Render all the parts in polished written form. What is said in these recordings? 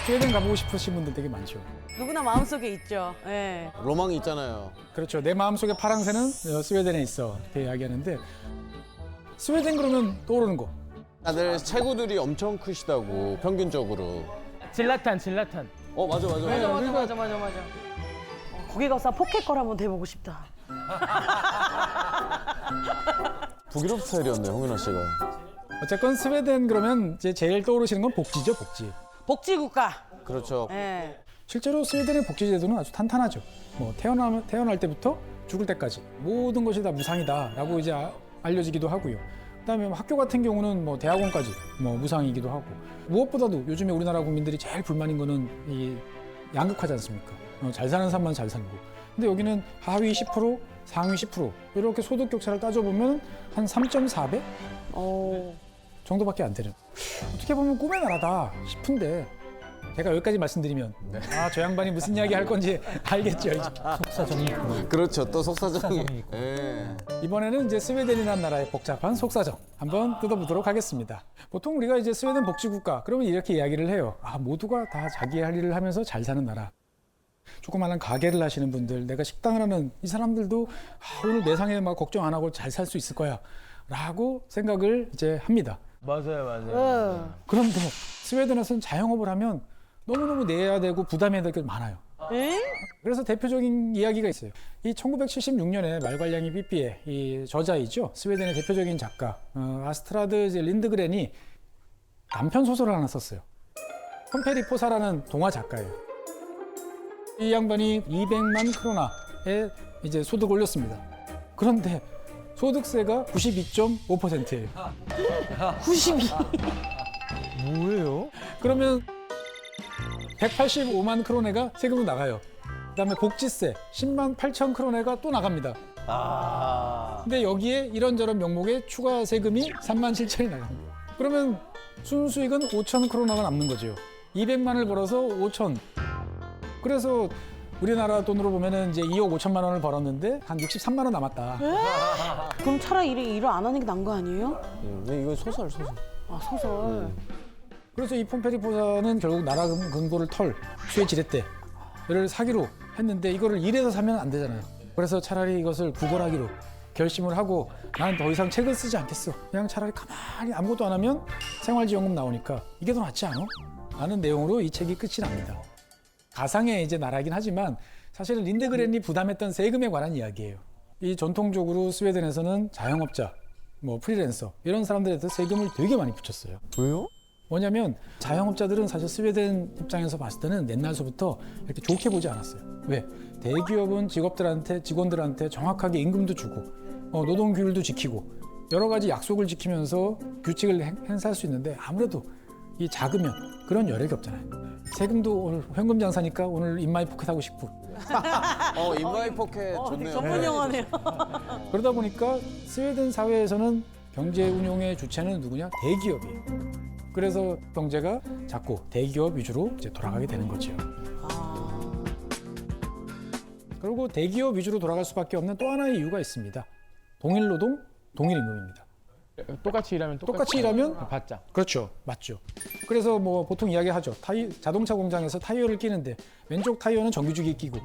스웨덴 가보고 싶으신 분들 되게 많죠. 누구나 마음속에 있죠. 예. 로망이 있잖아요. 그렇죠. 내 마음속에 파랑새는 스웨덴에 있어. 이렇게 이야기하는데 스웨덴 그러면 떠오르는 거. 다들 체구들이 엄청 크시다고 평균적으로. 질라탄. 맞아. 맞아. 거기 가서 포켓걸 한번 대보고 싶다. 북유럽 스타일이었네요, 홍윤아 씨가. 어쨌건 스웨덴 그러면 이제 제일 떠오르시는 건 복지죠, 복지. 복지국가. 그렇죠. 예. 실제로 스웨덴의 복지 제도는 아주 탄탄하죠. 뭐 태어날 때부터 죽을 때까지 모든 것이 다 무상이다라고 이제 알려지기도 하고요. 그다음에 뭐 학교 같은 경우는 뭐 대학원까지 뭐 무상이기도 하고 무엇보다도 요즘에 우리나라 국민들이 제일 불만인 거는 이 양극화지 않습니까? 잘 사는 사람만 잘 사는 거. 근데 여기는 하위 10%, 상위 10% 이렇게 소득 격차를 따져보면 한 3.4배 정도밖에 안 되는. 어떻게 보면 꿈의 나라다 싶은데 제가 여기까지 말씀드리면 저 양반이 무슨 이야기 할 건지 알겠죠. 이제. 속사정이 있고. 그렇죠. 또 속사정이. 예. 이번에는 이제 스웨덴이라는 나라의 복잡한 속사정 한번 뜯어보도록 하겠습니다. 보통 우리가 이제 스웨덴 복지국가 그러면 이렇게 이야기를 해요. 모두가 다 자기 할 일을 하면서 잘 사는 나라. 조그마한 가게를 하시는 분들, 내가 식당을 하는 이 사람들도 오늘 매상에 막 걱정 안 하고 잘 살 수 있을 거야 라고 생각을 이제 합니다. 맞아요. 그런데 스웨덴에서는 자영업을 하면 너무너무 내야 되고 부담해야 될 게 많아요. 에? 그래서 대표적인 이야기가 있어요. 이 1976년에 말괄량이 삐삐의 이 저자이죠. 스웨덴의 대표적인 작가 아스트라드 린드그렌이 단편 소설을 하나 썼어요. 폰페리포사라는 동화 작가예요. 이 양반이 200만 크로나에 이제 소득을 올렸습니다. 그런데 소득세가 92.5%예요. 92. 뭐예요? 그러면 185만 크로네가 세금으로 나가요. 그다음에 복지세 10만 8천 크로네가 또 나갑니다. 근데 여기에 이런저런 명목에 추가 세금이 3만 7천이 나갑니다. 그러면 순수익은 5천 크로나가 남는 거죠. 200만을 벌어서 5천. 그래서 우리나라 돈으로 보면은 이제 2억 5천만 원을 벌었는데 한 63만 원 남았다. 그럼 차라리 일을 안 하는 게 나은 거 아니에요? 이건 소설. 아, 소설. 그래서 이 폼페리포사는 결국 나라 금고를 털 수의 지렛대를 사기로 했는데 이거를 일해서 사면 안 되잖아요. 그래서 차라리 이것을 구걸하기로 결심을 하고 나는 더 이상 책을 쓰지 않겠어. 그냥 차라리 가만히 아무것도 안 하면 생활지원금 나오니까 이게 더 낫지 않아? 라는 내용으로 이 책이 끝이 납니다. 가상의 이제 나라긴 하지만 사실은 린데그렌이 부담했던 세금에 관한 이야기예요. 이 전통적으로 스웨덴에서는 자영업자, 뭐 프리랜서 이런 사람들한테 세금을 되게 많이 붙였어요. 왜요? 뭐냐면 자영업자들은 사실 스웨덴 입장에서 봤을 때는 옛날서부터 이렇게 좋게 보지 않았어요. 왜? 대기업은 직원들한테 정확하게 임금도 주고 노동 규율도 지키고 여러 가지 약속을 지키면서 규칙을 행사할 수 있는데 아무래도 이 작으면 그런 여력이 없잖아요. 세금도 오늘 현금 장사니까 오늘 인마이 포켓 하고 싶고 인마이 포켓 좋네요. 전문 용어네요. 그러다 보니까 스웨덴 사회에서는 경제 운용의 주체는 누구냐? 대기업이에요. 그래서 경제가 자꾸 대기업 위주로 이제 돌아가게 되는 거죠. 그리고 대기업 위주로 돌아갈 수밖에 없는 또 하나의 이유가 있습니다. 동일 노동, 동일 임금입니다. 똑같이 일하면 똑같이 일하면 받자. 그렇죠, 맞죠. 그래서 뭐 보통 이야기하죠. 자동차 공장에서 타이어를 끼는데 왼쪽 타이어는 정규직이 끼고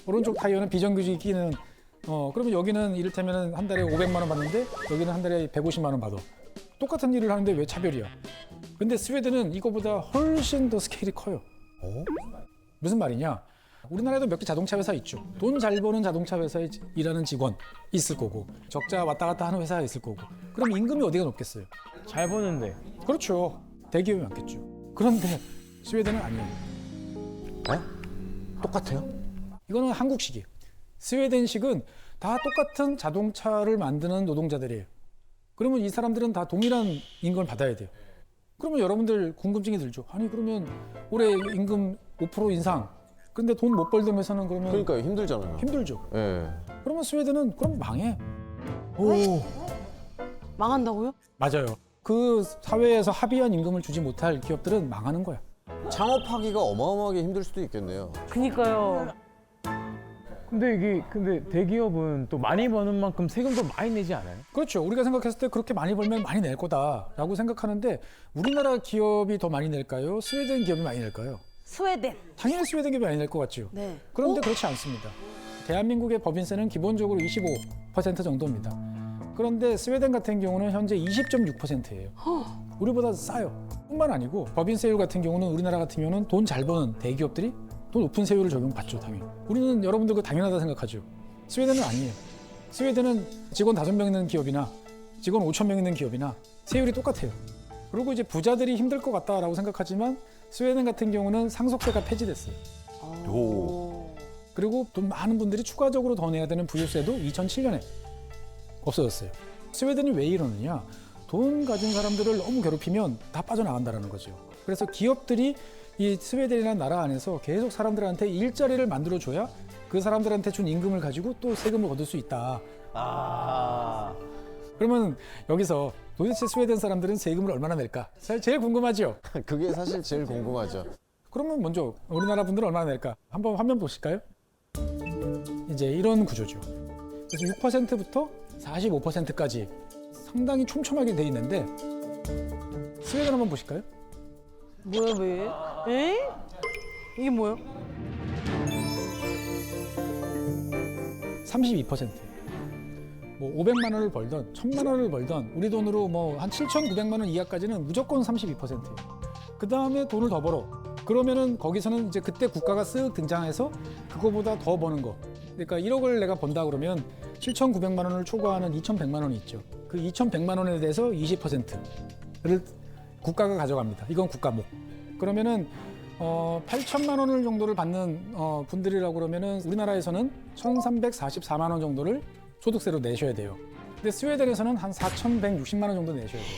오른쪽 타이어는 비정규직이 끼는. 그러면 여기는 이를테면 한 달에 500만 원 받는데 여기는 한 달에 150만 원 받아. 똑같은 일을 하는데 왜 차별이야? 근데 스웨덴은 이거보다 훨씬 더 스케일이 커요. 무슨 말이냐? 우리나라에도 몇 개 자동차 회사 있죠. 돈 잘 버는 자동차 회사에 일하는 직원 있을 거고 적자 왔다 갔다 하는 회사가 있을 거고 그럼 임금이 어디가 높겠어요? 잘 보는데. 그렇죠. 대기업이 많겠죠. 그런데 스웨덴은 아니에요. 똑같아요? 이거는 한국식이에요. 스웨덴식은 다 똑같은 자동차를 만드는 노동자들이에요. 그러면 이 사람들은 다 동일한 임금을 받아야 돼요. 그러면 여러분들 궁금증이 들죠. 아니 그러면 올해 임금 5% 인상. 근데 돈 못 벌던 회사는 그러면 그러니까요. 힘들잖아요. 힘들죠. 예. 그러면 스웨덴은 그럼 망해. 망한다고요? 맞아요. 그 사회에서 합의한 임금을 주지 못할 기업들은 망하는 거야. 창업하기가 어마어마하게 힘들 수도 있겠네요. 그니까요. 근데 대기업은 또 많이 버는 만큼 세금도 많이 내지 않아요? 그렇죠. 우리가 생각했을 때 그렇게 많이 벌면 많이 낼 거다라고 생각하는데 우리나라 기업이 더 많이 낼까요? 스웨덴 기업이 많이 낼까요? 스웨덴. 당연히 스웨덴 기업이 아니 될 것 같죠. 네. 그런데 그렇지 않습니다. 대한민국의 법인세는 기본적으로 25% 정도입니다. 그런데 스웨덴 같은 경우는 현재 20.6%예요. 우리보다 싸요. 뿐만 아니고 법인세율 같은 경우는 우리나라 같은 경우는 돈 잘 버는 대기업들이 더 높은 세율을 적용받죠, 당연히. 우리는 여러분들 그 당연하다 생각하죠. 스웨덴은 아니에요. 스웨덴은 직원 5명 있는 기업이나 직원 5,000명 있는 기업이나 세율이 똑같아요. 그리고 이제 부자들이 힘들 것 같다라고 생각하지만 스웨덴 같은 경우는 상속세가 폐지됐어요. 오. 그리고 돈 많은 분들이 추가적으로 더 내야 되는 부유세도 2007년에 없어졌어요. 스웨덴이 왜 이러느냐? 돈 가진 사람들을 너무 괴롭히면 다 빠져나간다는 거죠. 그래서 기업들이 이 스웨덴이라는 나라 안에서 계속 사람들한테 일자리를 만들어줘야 그 사람들한테 준 임금을 가지고 또 세금을 얻을 수 있다. 그러면 여기서 도대체 스웨덴 사람들은 세금을 얼마나 낼까? 제일 궁금하죠? 그게 사실 제일 궁금하죠. 그러면 먼저 우리나라 분들은 얼마나 낼까? 한번 화면 보실까요? 이제 이런 구조죠. 그래서 6%부터 45%까지 상당히 촘촘하게 돼 있는데 스웨덴 한번 보실까요? 뭐야 왜? 에? 이게 뭐야? 32%. 뭐 500만 원을 벌던 1000만 원을 벌던 우리 돈으로 뭐 한 7,900만 원 이하까지는 무조건 32%예요. 그 다음에 돈을 더 벌어. 그러면은 거기서는 이제 그때 국가가 쓱 등장해서 그거보다 더 버는 거. 그러니까 1억을 내가 번다 그러면 7,900만 원을 초과하는 2,100만 원이 있죠. 그 2,100만 원에 대해서 20%를 국가가 가져갑니다. 이건 국가목. 그러면은 8천만 원을 정도를 받는 분들이라고 그러면은 우리나라에서는 1,344만 원 정도를 소득세로 내셔야 돼요. 근데 스웨덴에서는 한 4,160만 원 정도 내셔야 돼요.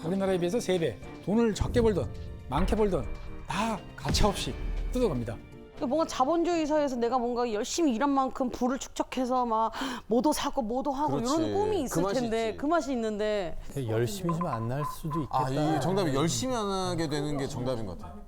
우리나라에 비해서 3배. 돈을 적게 벌던 많게 벌던 다 가차없이 뜯어갑니다. 그러니까 뭔가 자본주의 사회에서 내가 뭔가 열심히 일한 만큼 부를 축적해서 막 뭐도 사고 뭐도 하고 그렇지. 이런 꿈이 있을 그 맛이 텐데 있지. 그 맛이 있는데 열심히 좀 안 날 수도 있겠다. 이 정답이 열심히 안 하게 되는 게 정답인 것 같아요.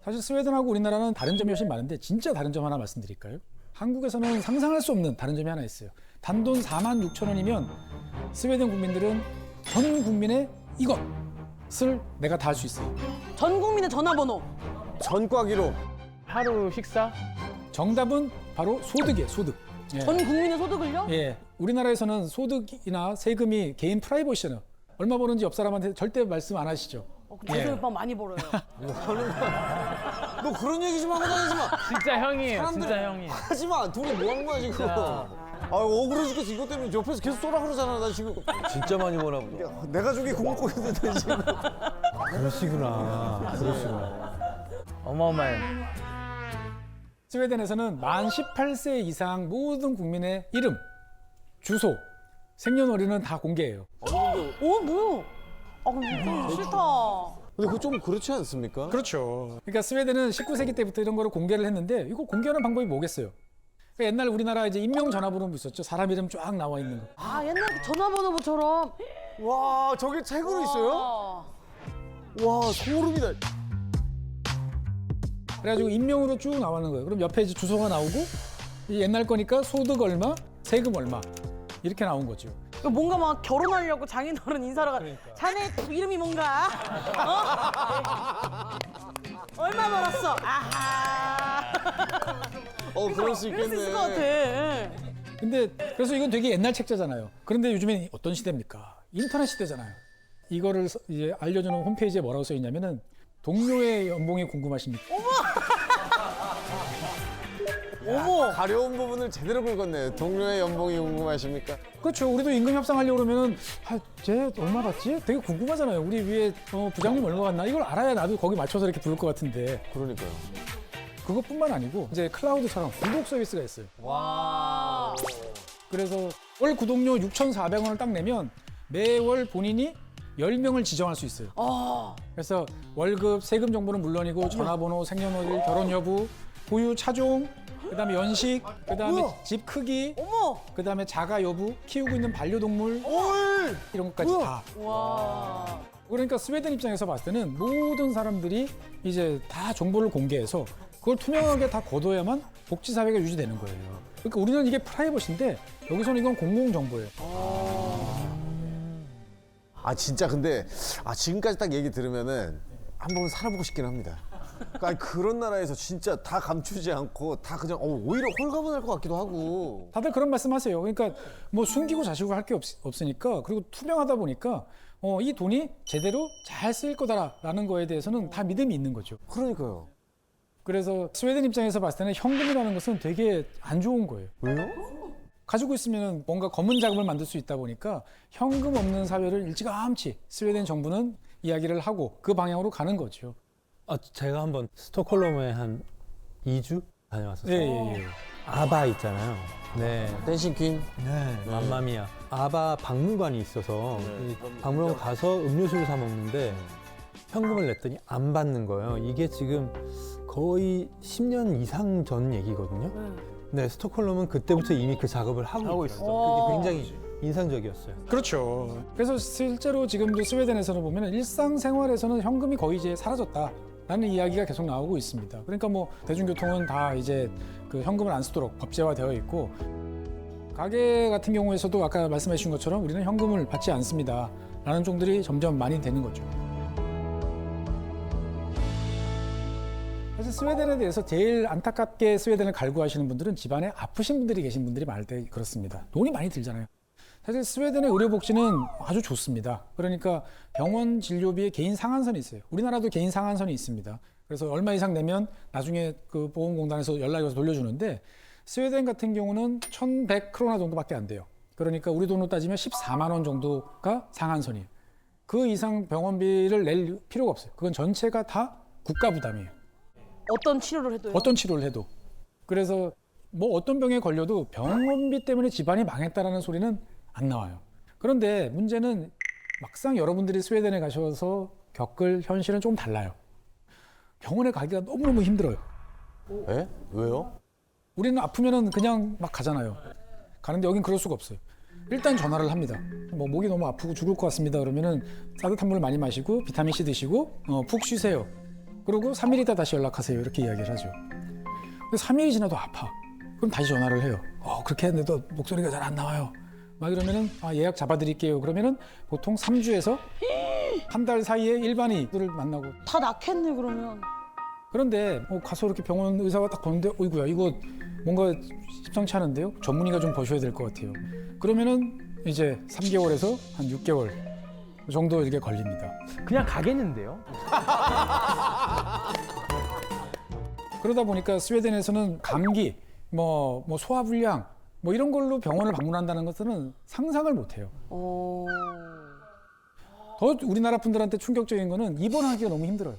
사실 스웨덴하고 우리나라는 다른 점이 훨씬 많은데 진짜 다른 점 하나 말씀드릴까요? 한국에서는 상상할 수 없는 다른 점이 하나 있어요. 단돈 46,000원이면 스웨덴 국민들은 전 국민의 이것을 내가 다 할 수 있어요. 전 국민의 전화번호. 전과기록. 하루 식사? 정답은 바로 소득이에요, 소득. 예. 전 국민의 소득을요? 예. 우리나라에서는 소득이나 세금이 개인 프라이버시잖아요. 얼마 버는지 옆 사람한테 절대 말씀 안 하시죠. 대선 오빠 많이 벌어요. 너 그런 얘기 좀 하고 다니지 마. 진짜 형이에요. 사람들이- 진짜 형이. 하지 마. 둘이 뭐 하는 거야 지금. 억울해 죽겠어. 이것 때문에 옆에서 계속 쏘라 그러잖아. 나 지금. 진짜 많이 보나 보다. 내 가족이 공고 있는데 지금. 그러시구나. 어마어마해. 스웨덴에서는 만 18세 이상 모든 국민의 이름, 주소, 생년월일은 다 공개해요. 뭐야? 아 근데 싫다. 근데 그거 좀 그렇지 않습니까? 그렇죠. 그러니까 스웨덴은 19세기 때부터 이런 거를 공개를 했는데 이거 공개하는 방법이 뭐겠어요? 그러니까 옛날 우리나라 이제 인명 전화번호 있었죠. 사람 이름 쫙 나와 있는 거. 아 옛날 그 전화번호부처럼. 와 저게 책으로 있어요? 와 소름이다. 그래가지고 인명으로 쭉 나오는 거예요. 그럼 옆에 이제 주소가 나오고 이 옛날 거니까 소득 얼마, 세금 얼마 이렇게 나온 거죠. 이거 뭔가 막 결혼하려고 장인어른 인사를 가. 그러니까. 자네 이름이 뭔가? 얼마 벌었어? 아하. 그럴 수 이럴 수 있겠네. 있을 것 같아. 근데 그래서 이건 되게 옛날 책자잖아요. 그런데 요즘엔 어떤 시대입니까? 인터넷 시대잖아요. 이거를 이제 알려주는 홈페이지에 뭐라고 써 있냐면은 동료의 연봉이 궁금하십니까? 어머. 가려운 부분을 제대로 긁었네. 동료의 연봉이 궁금하십니까? 그렇죠. 우리도 임금 협상하려고 그러면은 쟤 얼마 받지? 되게 궁금하잖아요. 우리 위에 부장님 얼마 받나? 이걸 알아야 나도 거기 맞춰서 이렇게 부를 것 같은데 그러니까요. 그것뿐만 아니고 이제 클라우드처럼 구독 서비스가 있어요. 와. 그래서 월 구독료 6,400원을 딱 내면 매월 본인이 10명을 지정할 수 있어요. 그래서 월급, 세금 정보는 물론이고 전화번호, 생년월일, 결혼 여부, 보유 차종, 그다음에 연식, 그다음에 집 크기, 어머. 그다음에 자가 여부, 키우고 있는 반려동물 이런 것까지 다. 와. 그러니까 스웨덴 입장에서 봤을 때는 모든 사람들이 이제 다 정보를 공개해서 그걸 투명하게 다 거둬야만 복지 사회가 유지되는 거예요. 그러니까 우리는 이게 프라이버시인데 여기서는 이건 공공 정보예요. 진짜 근데 지금까지 딱 얘기 들으면은 한번 살아보고 싶긴 합니다. 그러니까 아니, 그런 나라에서 진짜 다 감추지 않고 다 그냥 오히려 홀가분할 것 같기도 하고. 다들 그런 말씀하세요. 그러니까 뭐 숨기고 자시고 할 게 없으니까 그리고 투명하다 보니까 이 돈이 제대로 잘 쓰일 거다라는 거에 대해서는 다 믿음이 있는 거죠. 그러니까요. 그래서 스웨덴 입장에서 봤을 때는 현금이라는 것은 되게 안 좋은 거예요. 왜요? 가지고 있으면 뭔가 검은 자금을 만들 수 있다 보니까 현금 없는 사회를 일찌감치 스웨덴 정부는 이야기를 하고 그 방향으로 가는 거죠. 제가 한번 스톡홀름에 한 2주 다녀왔었어요. 예. 아바 있잖아요. 네. 댄싱 퀸. 네. 맘마미아. 아바 박물관이 있어서 이 박물관 가서 음료수를 사 먹는데 현금을 냈더니 안 받는 거예요. 이게 지금 거의 10년 이상 전 얘기거든요. 네, 스톡홀름은 그때부터 이미 그 작업을 하고 있었어요. 그게 굉장히 인상적이었어요. 그렇죠. 그래서 실제로 지금도 스웨덴에서는 보면 일상생활에서는 현금이 거의 이제 사라졌다라는 이야기가 계속 나오고 있습니다. 그러니까 뭐 대중교통은 다 이제 그 현금을 안 쓰도록 법제화되어 있고 가게 같은 경우에서도 아까 말씀해 주신 것처럼 우리는 현금을 받지 않습니다라는 종들이 점점 많이 되는 거죠. 사실 스웨덴에 대해서 제일 안타깝게 스웨덴을 갈구하시는 분들은 집안에 아프신 분들이 계신 분들이 많을 때 그렇습니다. 돈이 많이 들잖아요. 사실 스웨덴의 의료복지는 아주 좋습니다. 그러니까 병원 진료비에 개인 상한선이 있어요. 우리나라도 개인 상한선이 있습니다. 그래서 얼마 이상 내면 나중에 그 보험공단에서 연락이 와서 돌려주는데 스웨덴 같은 경우는 1,100크로나 정도밖에 안 돼요. 그러니까 우리 돈으로 따지면 14만 원 정도가 상한선이에요. 그 이상 병원비를 낼 필요가 없어요. 그건 전체가 다 국가 부담이에요. 어떤 치료를 해도요? 어떤 치료를 해도. 그래서 뭐 어떤 병에 걸려도 병원비 때문에 집안이 망했다라는 소리는 안 나와요. 그런데 문제는 막상 여러분들이 스웨덴에 가셔서 겪을 현실은 좀 달라요. 병원에 가기가 너무너무 힘들어요. 에? 왜요? 우리는 아프면은 그냥 막 가잖아요. 가는데 여긴 그럴 수가 없어요. 일단 전화를 합니다. 뭐 목이 너무 아프고 죽을 것 같습니다. 그러면은 따뜻한 물 많이 마시고 비타민 C 드시고 푹 쉬세요. 그리고 3일 있다 다시 연락하세요. 이렇게 이야기를 하죠. 근데 3일이 지나도 아파. 그럼 다시 전화를 해요. 그렇게 했는데도 목소리가 잘 안 나와요. 막 이러면은 예약 잡아드릴게요. 그러면은 보통 3주에서 한 달 사이에 일반의들을 만나고. 다 낫겠네 그러면. 그런데 가서 이렇게 병원 의사가 딱 보는데 어이구야 이거 뭔가 심상치 않은데요? 전문의가 좀 보셔야 될 것 같아요. 그러면은 이제 3개월에서 한 6개월 정도 이렇게 걸립니다. 그냥 가겠는데요? 그러다 보니까 스웨덴에서는 감기, 뭐 소화불량 뭐 이런 걸로 병원을 방문한다는 것은 상상을 못해요. 더 우리나라 분들한테 충격적인 거는 입원하기가 너무 힘들어요.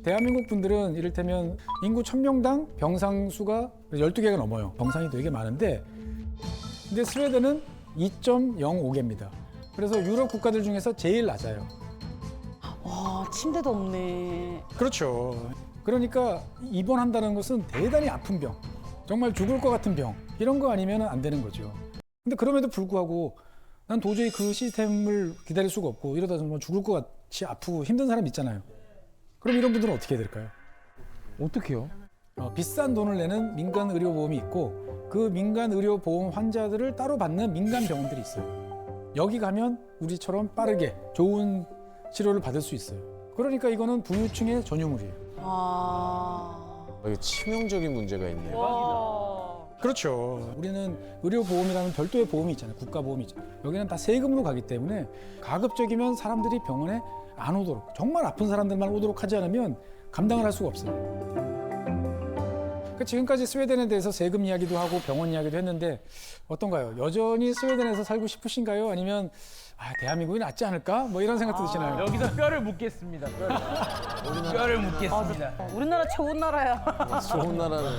대한민국 분들은 이를테면 인구 1000명당 병상 수가 12개가 넘어요. 병상이 되게 많은데 근데 스웨덴은 2.05개입니다. 그래서 유럽 국가들 중에서 제일 낮아요. 와 침대도 없네. 그렇죠. 그러니까 입원한다는 것은 대단히 아픈 병, 정말 죽을 것 같은 병 이런 거 아니면 안 되는 거죠. 근데 그럼에도 불구하고 난 도저히 그 시스템을 기다릴 수가 없고 이러다 정말 죽을 것 같이 아프고 힘든 사람 있잖아요. 그럼 이런 분들은 어떻게 해야 될까요? 어떻게요? 비싼 돈을 내는 민간 의료보험이 있고 그 민간 의료보험 환자들을 따로 받는 민간 병원들이 있어요. 여기 가면 우리처럼 빠르게 좋은 치료를 받을 수 있어요. 그러니까 이거는 부유층의 전유물이에요. 이게 치명적인 문제가 있네요. 그렇죠. 우리는 의료보험이라는 별도의 보험이 있잖아요. 국가보험이 있잖아요. 여기는 다 세금으로 가기 때문에 가급적이면 사람들이 병원에 안 오도록, 정말 아픈 사람들만 오도록 하지 않으면 감당을 할 수가 없어요. 그러니까 지금까지 스웨덴에 대해서 세금 이야기도 하고 병원 이야기도 했는데 어떤가요? 여전히 스웨덴에서 살고 싶으신가요? 아니면 대한민국이 낫지 않을까? 뭐 이런 생각 드시나요? 여기서 뼈를 묻겠습니다. 뼈를 묻겠습니다. 우리나라 좋은 나라야. 좋은 나라는.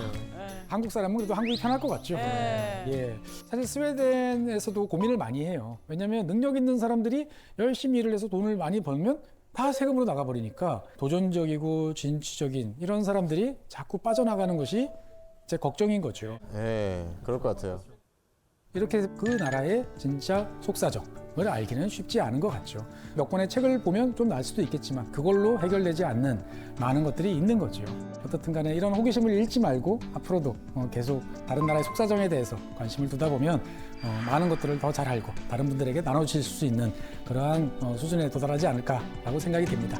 한국 사람은 그래도 한국이 편할 것 같죠. 예. 사실 스웨덴에서도 고민을 많이 해요. 왜냐하면 능력 있는 사람들이 열심히 일을 해서 돈을 많이 벌면 다 세금으로 나가버리니까 도전적이고 진취적인 이런 사람들이 자꾸 빠져나가는 것이 제 걱정인 거죠. 예, 그럴 것 같아요. 이렇게 그 나라의 진짜 속사정을 알기는 쉽지 않은 것 같죠. 몇 권의 책을 보면 좀 날 수도 있겠지만 그걸로 해결되지 않는 많은 것들이 있는 거죠. 어떻든 간에 이런 호기심을 잃지 말고 앞으로도 계속 다른 나라의 속사정에 대해서 관심을 두다 보면 많은 것들을 더 잘 알고 다른 분들에게 나눠주실 수 있는 그러한 수준에 도달하지 않을까라고 생각이 됩니다.